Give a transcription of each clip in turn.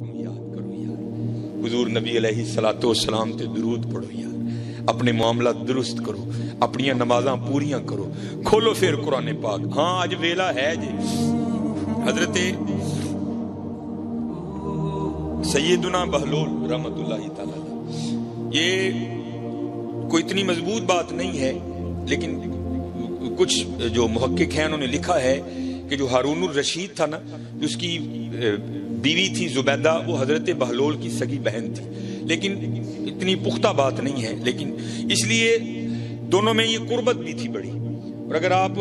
یاد کرو یار, حضور نبی علیہ الصلوۃ والسلام تے درود پڑھو یار, اپنے معاملات درست کرو, اپنی نمازاں پوریاں کرو, کھولو پھر قرآن پاک. ہاں اج ویلا ہے جی, حضرت سیدنا بہلول رحمت اللہ تعالی, یہ کوئی اتنی مضبوط بات نہیں ہے, لیکن کچھ جو محقق ہیں انہوں نے لکھا ہے کہ جو ہارون الرشید تھا نا, اس کی بیوی تھی زبیدہ, وہ حضرت بہلول کی سگی بہن تھی, لیکن اتنی پختہ بات نہیں ہے, لیکن اس لیے دونوں میں یہ قربت بھی تھی بڑی. اور اگر آپ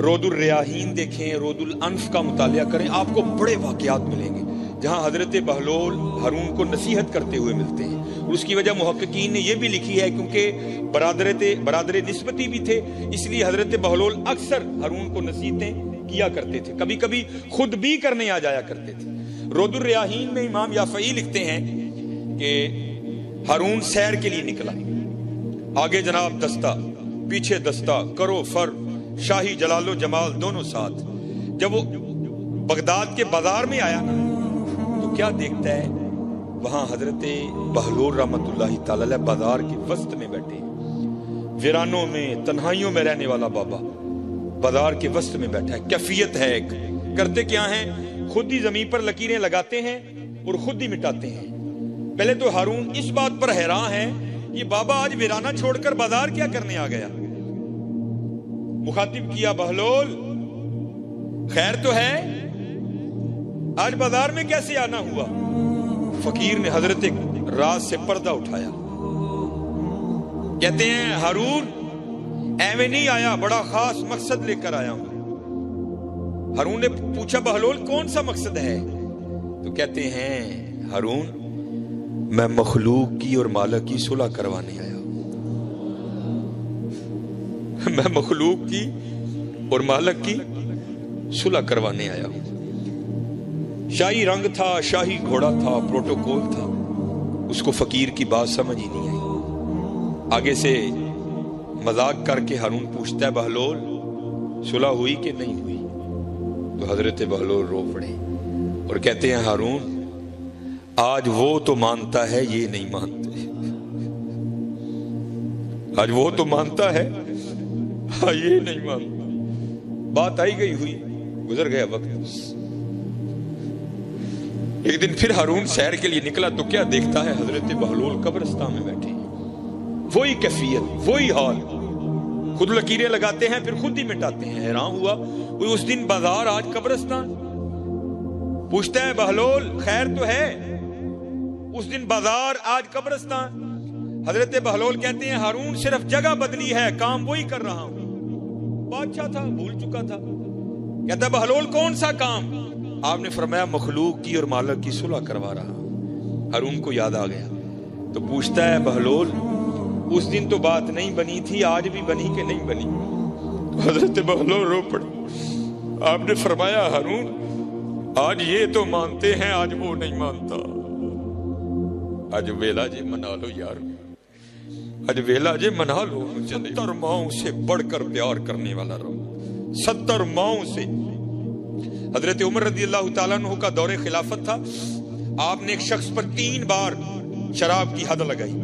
رود الریاحین دیکھیں, رود الانف کا مطالعہ کریں, آپ کو بڑے واقعات ملیں گے جہاں حضرت بہلول ہارون کو نصیحت کرتے ہوئے ملتے ہیں. اور اس کی وجہ محققین نے یہ بھی لکھی ہے کیونکہ برادر نسبتی بھی تھے, اس لیے حضرت بہلول اکثر ہارون کو نصیحتیں کیا کرتے تھے, کبھی کبھی خود بھی کرنے آ جایا کرتے تھے. رود الریاحین میں امام یافعی لکھتے ہیں کہ ہارون سیر کے لیے نکلا, آگے جناب دستہ, پیچھے دستہ, کرو فر, شاہی جلال و جمال دونوں ساتھ. جب وہ بغداد کے بازار میں آیا نا, تو کیا دیکھتا ہے, وہاں حضرت بہلول رحمت اللہ تعالی علیہ بازار کے وسط میں بیٹھے, ویرانوں میں تنہائیوں میں رہنے والا بابا بازار کے وسط میں بیٹھا ہے. کیفیت ہے, کرتے کیا ہیں, خود ہی زمین پر لکیریں لگاتے ہیں اور خود ہی مٹاتے ہیں. پہلے تو ہارون اس بات پر حیران ہے کہ بابا آج ویرانہ چھوڑ کر بازار کیا کرنے آ گیا. مخاطب کیا, بہلول خیر تو ہے, آج بازار میں کیسے آنا ہوا؟ فقیر نے حضرت راز سے پردہ اٹھایا, کہتے ہیں ہارون ایویں نہیں آیا, بڑا خاص مقصد لے کر آیا ہوں. ہارون نے پوچھا, بہلول کون سا مقصد ہے؟ تو کہتے ہیں ہارون میں مخلوق کی اور مالک کی صلح کروانے آیا ہوں, میں مخلوق کی اور مالک کی صلح کروانے آیا ہوں. شاہی رنگ تھا, شاہی گھوڑا تھا, پروٹوکول تھا, اس کو فقیر کی بات سمجھ ہی نہیں آئی. آگے سے مذاق کر کے ہارون پوچھتا ہے, بہلول صلح ہوئی کہ نہیں ہوئی؟ تو حضرت بہلول رو پڑے اور کہتے ہیں ہارون آج وہ تو مانتا ہے یہ نہیں مانتے, آج وہ تو مانتا ہے ہاں یہ نہیں مانتا. بات آئی گئی ہوئی, گزر گیا وقت. ایک دن پھر ہارون سیر کے لیے نکلا تو کیا دیکھتا ہے, حضرت بہلول قبرستان میں بیٹھے, وہی کیفیت, وہی حال, خود لکیریں لگاتے ہیں پھر خود ہی مٹاتے ہیں. حیران ہوا, کوئی اس دن بازار آج قبرستان. پوچھتا ہے بہلول خیر تو ہے؟ اس دن بازار آج قبرستان. حضرت بہلول کہتے ہیں ہارون صرف جگہ بدلی ہے, کام وہی کر رہا ہوں. بادشاہ تھا, بھول چکا تھا. کہتا ہے بہلول کون سا کام؟ آپ نے فرمایا مخلوق کی اور مالک کی صلح کروا رہا ہوں. ہارون کو یاد آ گیا تو پوچھتا ہے بہلول اس دن تو بات نہیں بنی تھی, آج بھی بنی کہ نہیں بنی؟ تو حضرت بہلول رو پڑے. آپ نے فرمایا ہارون آج یہ تو مانتے ہیں, آج وہ نہیں مانتا. آج ویلا جے منا لو یار, آج ویلا جے منا لو. 70 ماؤں سے بڑھ کر پیار کرنے والا رہو, 70 ماؤں سے. حضرت عمر رضی اللہ تعالیٰ عنہ کا دور خلافت تھا, آپ نے ایک شخص پر 3 بار شراب کی حد لگائی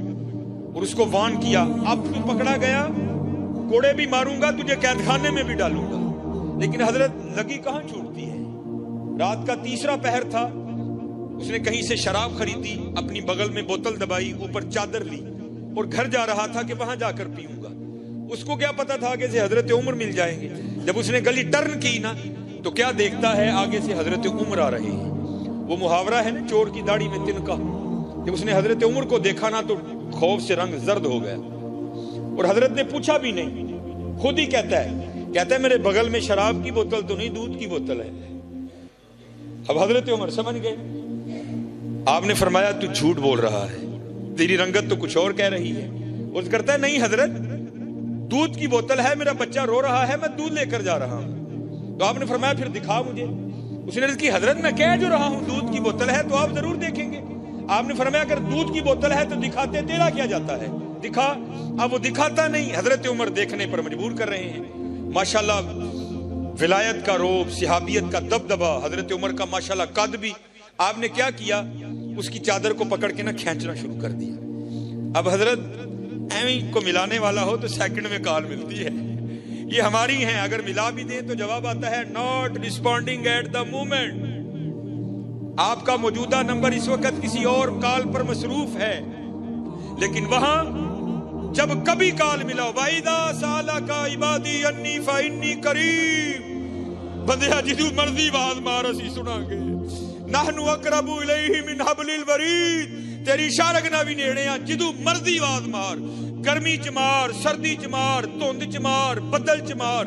اور اس کو وان کیا, اب تو پکڑا گیا کوڑے بھی ماروں گا, تجھے قید خانے میں بھی ڈالوں گا. لیکن حضرت لگی کہاں چھوڑتی ہے. رات کا 3را پہر تھا, اس نے کہیں سے شراب خریدی, اپنی بغل میں بوتل دبائی, اوپر چادر لی اور گھر جا رہا تھا کہ وہاں جا کر پیوں گا. اس کو کیا پتا تھا آگے سے حضرت عمر مل جائیں گے. جب اس نے گلی ٹرن کی نا تو کیا دیکھتا ہے, آگے سے حضرت عمر آ رہے ہیں. وہ محاورہ ہے نا چور کی داڑھی میں تنکا. جب اس نے حضرت عمر کو دیکھا نا تو خوف سے رنگ زرد ہو گیا, اور حضرت نے پوچھا بھی نہیں, خود ہی کہتا ہے میرے بغل میں شراب کی بوتل تو نہیں, دودھ کی بوتل ہے. اب حضرت عمر سمجھ گئے. آپ نے فرمایا تو جھوٹ بول رہا ہے, تیری رنگت تو کچھ اور کہہ رہی ہے. وہ کرتا ہے نہیں حضرت دودھ کی بوتل ہے, میرا بچہ رو رہا ہے, میں دودھ لے کر جا رہا ہوں. تو آپ نے فرمایا پھر دکھا مجھے. اس نے عرض کی حضرت میں کہہ جو رہا ہوں دودھ کی بوتل ہے, تو آپ ضرور دیکھیں گے. آپ نے فرمایا اگر دودھ کی بوتل ہے تو دکھاتے تیرا کیا جاتا ہے, دکھا. اب وہ دکھاتا نہیں, حضرت عمر دیکھنے پر مجبور کر رہے ہیں. ماشاءاللہ ولایت کا روب, صحابیت کا دبدبا, حضرت عمر کا ماشاءاللہ قد بھی آپ نے کیا کیا؟ اس کی چادر کو پکڑ کے کھینچنا شروع کر دیا۔ اب حضرت ایویں کو ملانے والا ہو تو سیکنڈ میں کال ملتی ہے، یہ ہماری ہیں، اگر ملا بھی دیں تو جواب آتا ہے not responding at the moment. آپ کا موجودہ نمبر اس وقت کسی اور کال پر مصروف ہے، لیکن وہاں جب کبھی کال ملا، وَإِذَا سَأَلَكَ عِبَادِي عَنِّي فَإِنِّي قَرِيبٌ، بندیا جدوں مرضی آواز مار اسی سناں گے، نحن اقرب الیہ من حبل الورید، تیری شارگنا بھی نیڑے ہاں، جدوں مرضی آواز مار، گرمی چ مار، سردی چ مار، دھند چ مار، بدل چ مار،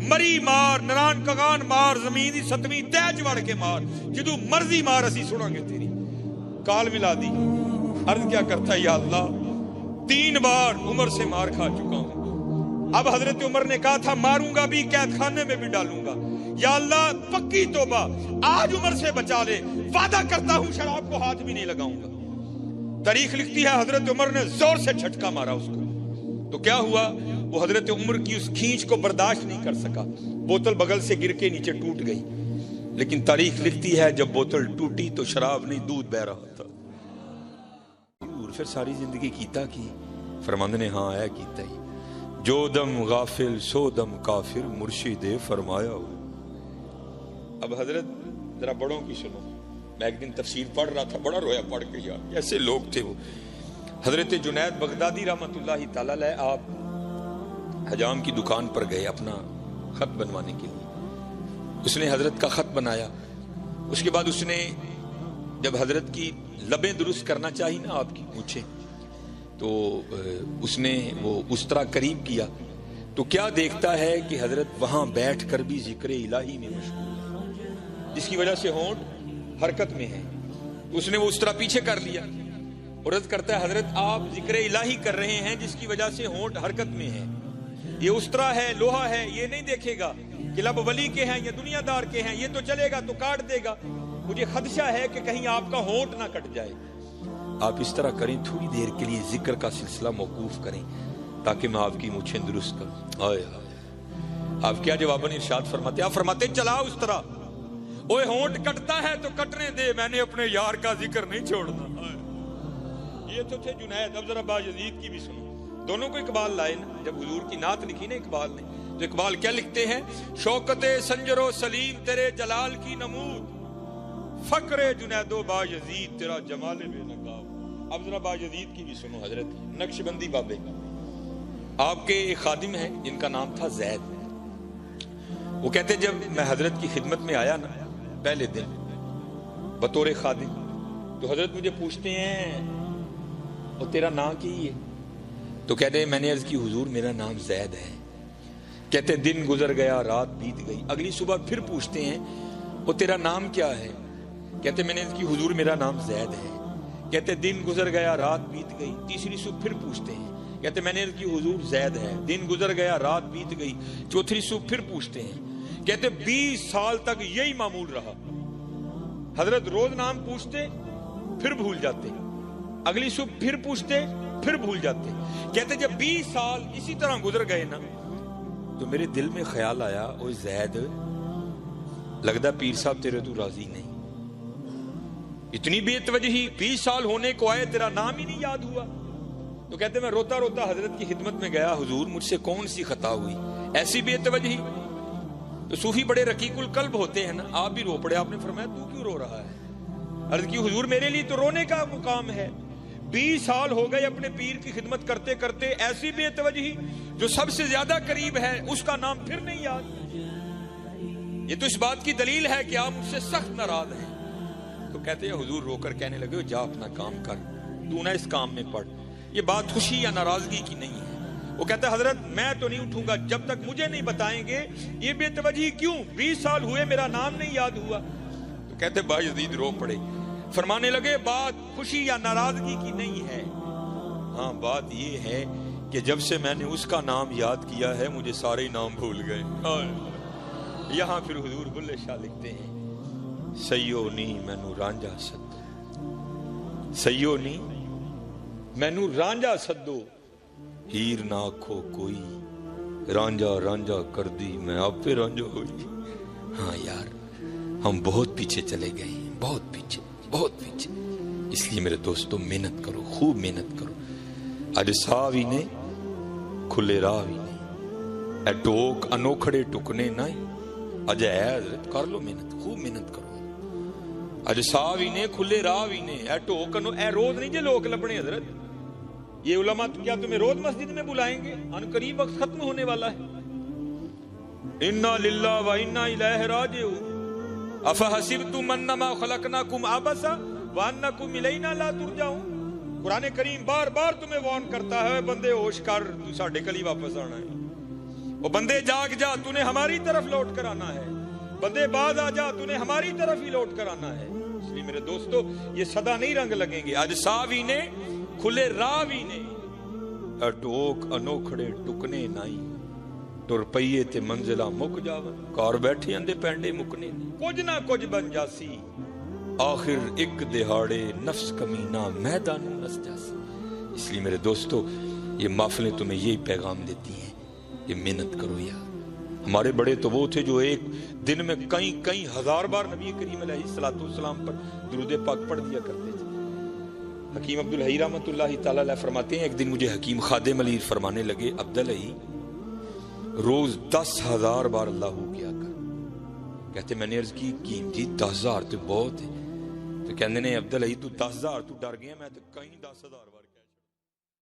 مری مار، نران کگان مار، زمین دی ستویں تہ چ وڑ کے مار، جدوں مرضی مار اسی سناں گے تیری کال ملا دی۔ عرض کیا کرتا ہے، یا اللہ 3 بار عمر سے مار کھا چکا ہوں، اب حضرت عمر نے کہا تھا ماروں گا بھی، قید خانے میں بھی ڈالوں گا، یا اللہ پکی توبہ آج عمر سے بچا لے، وعدہ کرتا ہوں شراب کو ہاتھ بھی نہیں لگاؤں گا۔ تاریخ لکھتی ہے حضرت عمر نے زور سے جھٹکا مارا اس کو، تو کیا ہوا؟ وہ حضرت عمر کی اس کھینچ کو برداشت نہیں کر سکا، بوتل بغل سے گر کے نیچے ٹوٹ گئی۔ لیکن تاریخ لکھتی ہے جب بوتل ٹوٹی تو شراب نہیں، دودھ بہ رہا تھا۔ پھر ساری زندگی کیتا کی؟ فرماندے نے ہاں اے کیتا ہی، جو دم غافل سو دم کافر، مرشد فرمایا ہو۔ اب حضرت ذرا بڑوں کی سنو، میں ایک دن تفسیر پڑھ رہا تھا، بڑا رویا پڑھ کے، یار ایسے لوگ تھے وہ۔ حضرت جنید بغدادی رحمت اللہ تعالی علیہ، آپ حجام کی دکان پر گئے اپنا خط بنوانے کے لیے، اس نے حضرت کا خط بنایا، اس کے بعد اس نے جب حضرت کی لبیں درست کرنا چاہی نا آپ کی پوچھے، تو اس نے وہ اس طرح قریب کیا تو کیا دیکھتا ہے کہ حضرت وہاں بیٹھ کر بھی ذکر الہی میں مشغول ہے، جس کی وجہ سے ہونٹ حرکت میں ہے، اس نے وہ اس طرح پیچھے کر لیا اور عرض کرتا ہے حضرت آپ ذکر الہی کر رہے ہیں جس کی وجہ سے ہونٹ حرکت میں ہے، یہ اس طرح ہے، لوہا ہے، یہ نہیں دیکھے گا کہ لب ولی کے ہیں یا دنیا دار کے ہیں، یہ تو چلے گا تو کاٹ دے گا، مجھے خدشہ ہے کہ کہیں آپ کا ہونٹ نہ کٹ جائے۔ آپ اس طرح کریں، تھوڑی دیر کے لیے ذکر کا سلسلہ موقوف کریں تاکہ میں آپ کی مونچھیں درست کروں۔ آئے آپ کیا جواباً ارشاد فرماتے؟ آپ فرماتے چلا اس طرح، اوے ہونٹ کٹتا ہے تو کٹنے دے، میں نے اپنے یار کا ذکر نہیں چھوڑنا۔ یہ تو تھے جنید۔ اب ذرا باجزید کی بھی سنو، دونوں کو اقبال لائے نا، جب حضور کی نعت لکھی نا اقبال نے، تو اقبال کیا لکھتے ہیں؟ شوکت سنجر و سلیم تیرے جلال کی نمود، فقر جنید و باجزید تیرا جمال بے نقاب۔ اب ذرا باجزید کی بھی سنو، حضرت نقش بندی بابے، آپ کے ایک خادم ہیں جن کا نام تھا زید، وہ کہتے جب میں حضرت کی خدمت میں آیا نا پہلے دن بطور خادم، تو حضرت مجھے پوچھتے ہیں اور تیرا نام کی ہے؟ تو کہتے ہیں میں نے عرض کی حضور میرا نام زید ہے۔ کہتے دن گزر گیا رات بیت گئی، اگلی صبح پھر پوچھتے ہیں اور تیرا نام کیا ہے؟ کہتے میں نے عرض کی حضور میرا نام زید ہے۔ کہتے دن گزر گیا رات بیت گئی، تیسری صبح پھر پوچھتے ہیں، کہتے میں نے عرض کی حضور زید ہے۔ دن گزر گیا رات بیت گئی، چوتھی صبح پھر پوچھتے ہیں، کہتے 20 سال تک یہی معمول رہا، حضرت روز نام پوچھتے پھر بھول جاتے، اگلی صبح پھر پوچھتے پھر بھول جاتے۔ کہتے جب 20 سال اسی طرح گزر گئے نا تو میرے دل میں خیال آیا، اوہ زید لگدا پیر صاحب تیرے تو راضی نہیں، اتنی بے توجہی، 20 سال ہونے کو آئے تیرا نام ہی نہیں یاد ہوا۔ تو کہتے میں روتا روتا حضرت کی خدمت میں گیا، حضور مجھ سے کون سی خطا ہوئی، ایسی بے توجہی؟ تو صوفی بڑے رقیق القلب ہوتے ہیں نا، آپ بھی رو پڑے۔ آپ نے فرمایا تو کیوں رو رہا ہے؟ عرض کی حضور میرے لیے تو رونے کا مقام ہے، 20 سال ہو گئے اپنے پیر کی خدمت کرتے کرتے، ایسی بے توجہی، جو سب سے زیادہ قریب ہے اس کا نام پھر نہیں یاد۔ یہ تو اس بات کی دلیل ہے کہ آپ مجھ سے سخت ناراض ہیں۔ تو کہتے ہیں حضور رو کر کہنے لگے جا اپنا کام کر، تو نہ اس کام میں پڑ، یہ بات خوشی یا ناراضگی کی نہیں ہے۔ وہ کہتا ہے حضرت میں تو نہیں اٹھوں گا جب تک مجھے نہیں بتائیں گے یہ بے توجہی کیوں، 20 سال ہوئے میرا نام نہیں یاد ہوا۔ تو کہتے باجزید رو پڑے، فرمانے لگے بات خوشی یا ناراضگی کی نہیں ہے، ہاں بات یہ ہے کہ جب سے میں نے اس کا نام یاد کیا ہے مجھے سارے نام بھول گئے۔ یہاں پھر حضور بلے شاہ لکھتے ہیں سیو نی مینو رانجا سدو، سیو نی مینو رانجا سدو، ہیر نہ آکھو کوئی، رانجا رانجا کر دی میں آپ پہ رانجا ہوئی۔ ہاں یار ہم بہت پیچھے چلے گئے ہیں، بہت پیچھے، بہت پیچھے. اس لیے میرے دوستوں محنت کرو، خوب محنت کرو. اج سا بھی نہیں کھلے راہ بھی نہیں، اے ٹوک انوکھڑے ٹکنے نہیں. اج ہے حضرت کر لو محنت، خوب محنت کرو. اج سا بھی نہیں کھلے راہ بھی نہیں، اے ٹوک اے روز نہیں جے لوگ لبنے. حضرت یہ علماء کیا تمہیں روز مسجد میں بلائیں گے؟ ان قریب وقت ختم ہونے والا ہے. انا للہ و انا الیہ راجعون افحسبتم انما خلقناکم عبثا وانکم الینا لا ترجعون. قرآن کریم بار بار تمہیں وارن کرتا ہے بندے ہوش کر، تو ساڈے کل ہی واپس آنا ہے. وہ بندے جاگ جا، تو نے ہماری طرف لوٹ کر آنا ہے. بندے باز آ جا، تو نے ہماری طرف ہی لوٹ کر آنا ہے. اس لیے میرے دوستو یہ صدا نہیں رنگ لگیں گے. آج ساوی نے کھلے راوی نے اٹوک انوکھڑے ٹکنے نائی. ٹر پئیے تے منزلہ مک جاون، کار بیٹھے اندے پینڈے مکنے. کچھ نہ کچھ بن جاسی، آخر ایک دہاڑے نفس کمینہ میدان نس جاسی. اس لیے میرے دوستو یہ محفلیں تمہیں یہی پیغام دیتی ہیں، یہ محنت کرو. یار ہمارے بڑے تو وہ تھے جو ایک دن میں کئی ہزار بار نبی کریم علیہ الصلوۃ والسلام پر درود پاک پڑھ دیا کرتے تھے. حکیم عبدالحی رحمۃ اللہ تعالی علیہ فرماتے ہیں ایک دن مجھے حکیم خادم علی فرمانے لگے، عبدالحی روز 10,000 بار اللہ کیا کر. کہتے میں نے عرض کی جی 10,000 تو بہت ہے. تو کہنے نے عبدالحی تو 10,000 تو ڈر گیا، میں تو کہیں 10,000